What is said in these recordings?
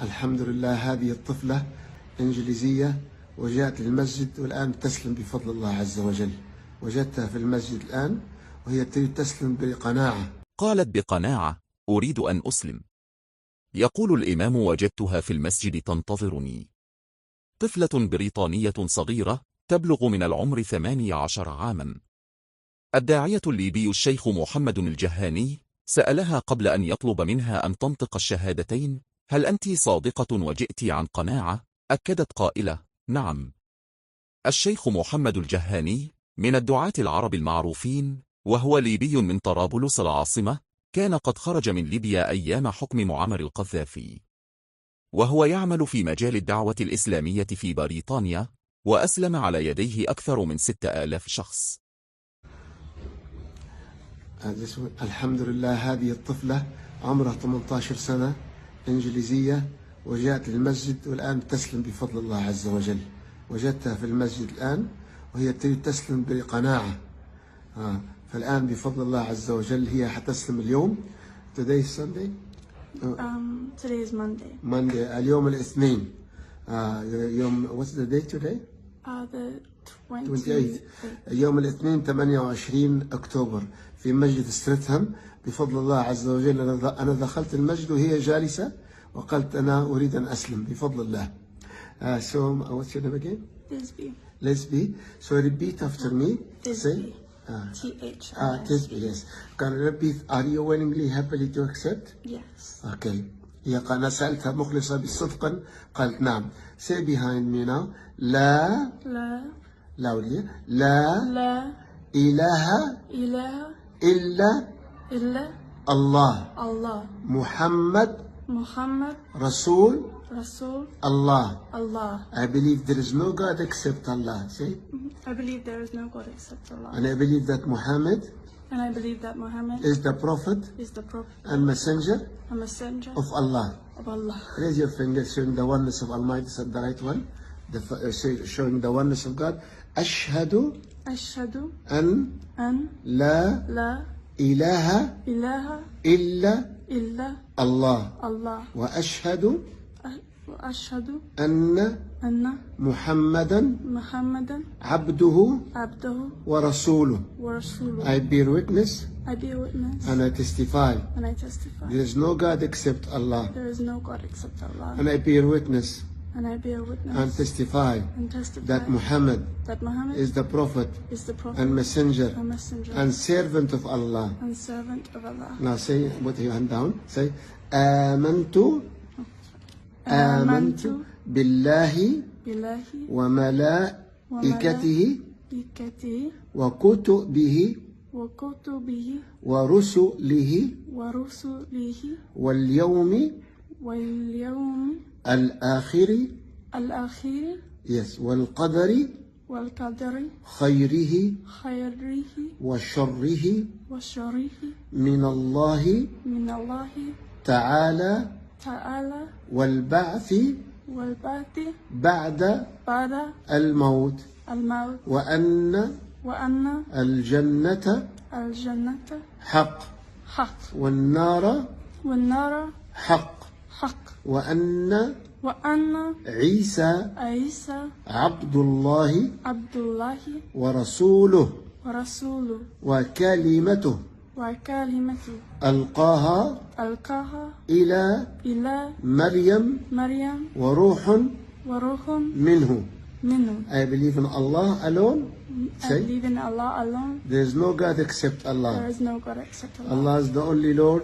الحمد لله، هذه الطفلة إنجليزية وجاءت للمسجد والآن تسلم بفضل الله عز وجل. وجدتها في المسجد الآن وهي تريد تسلم بقناعة. قالت بقناعة: أريد أن أسلم. يقول الإمام: وجدتها في المسجد تنتظرني. طفلة بريطانية صغيرة تبلغ من العمر 18 عاما. الداعية الليبي الشيخ محمد الجهاني سألها قبل أن يطلب منها أن تنطق الشهادتين: هل أنت صادقة وجئت عن قناعة؟ أكدت قائلة: نعم. الشيخ محمد الجهاني من الدعاة العرب المعروفين، وهو ليبي من طرابلس العاصمة. كان قد خرج من ليبيا أيام حكم معمر القذافي، وهو يعمل في مجال الدعوة الإسلامية في بريطانيا، وأسلم على يديه أكثر من 6000 شخص. الحمد لله، هذه الطفلة عمرها 18 سنة إنجليزية وجاءت للمسجد والآن تسلم بفضل الله عز وجل. وجدتها في المسجد الآن وهي تريد تسلم بقناعة. فالآن بفضل الله عز وجل هي حتسلم اليوم. Today is Sunday. Today is Monday. اليوم الاثنين. يوم what's the day today? The 28. يوم الاثنين 28 أكتوبر في مسجد ستريتهام بفضل الله عز وجل. أنا دخلت المسجد وهي جالسة وقلت أنا أريد أن أسلم بفضل الله. So what's your name again? Lesbi. So repeat after me. Say. Tisbi. Yes. Can you repeat? Are you willingly, happily to accept? Yes. Okay. هي أنا سألتها مخلصة بالصدق قالت نعم. Say behind me now. لا. loudly. لا إله إلا الله محمد رسول Allah. I believe there is no God except Allah. Say. I believe there is no God except Allah. And I believe that Muhammad is the prophet and messenger of Allah. Raise your finger showing the oneness of Almighty, said the right one. Showing the oneness of God. أشهد أن لا إله إلا الله وأشهد أن محمدا عبده ورسوله. I bear witness and I testify there is no God except Allah. And I bear witness and testify that Muhammad is the prophet and messenger and servant of Allah. Now say, put your hand down. Say, آمنت بالله وملائكته وكتبه ورسله واليوم الآخر yes والقدر خيره وشره من الله تعالى والبعث بعد الموت وأن الجنة حق والنار حق وأن عيسى عبد الله ورسوله وكلمته ألقاها إلى مريم وروح منه. I believe in Allah alone. Say. There is no God except Allah. Allah is the only Lord.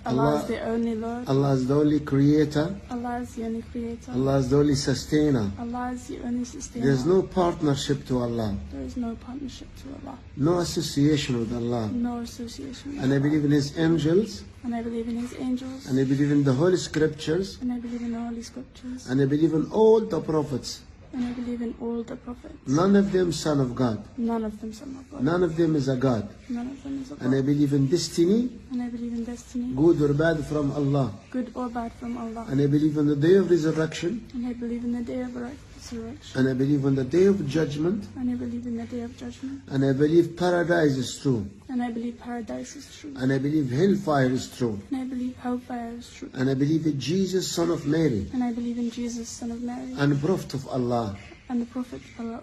Allah is the only Lord. Allah is the only creator. Allah is the only creator. Allah is the only sustainer. Allah is the only sustainer. There is no partnership to Allah. There is no partnership to Allah. No association with Allah. No association with And I believe in His angels. And I believe in His angels. And I believe in the Holy Scriptures. And I believe in the Holy Scriptures. And I believe in all the prophets. And I believe in all the prophets. None of them son of God. None of them son of God. None of them is a God. None of them is a God. And I believe in destiny. And I believe in destiny. Good or bad from Allah. Good or bad from Allah. And I believe in the day of resurrection. And I believe in the day of resurrection. resurrection. And I believe on the day of judgment. And I believe in the day of judgment. And I believe paradise is true. And I believe paradise is true. And I believe hellfire is true. And I believe hellfire is true. And I believe in Jesus, son of Mary. And I believe in Jesus, son of Mary. And prophet of Allah. And the prophet of Allah.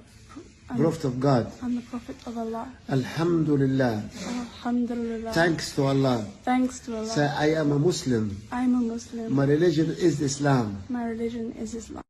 Prophet of God. I'm the prophet of Allah. Alhamdulillah. Alhamdulillah. Thanks to Allah. Thanks to Allah. Say, I am a Muslim. I'm a Muslim. My religion is Islam. My religion is Islam.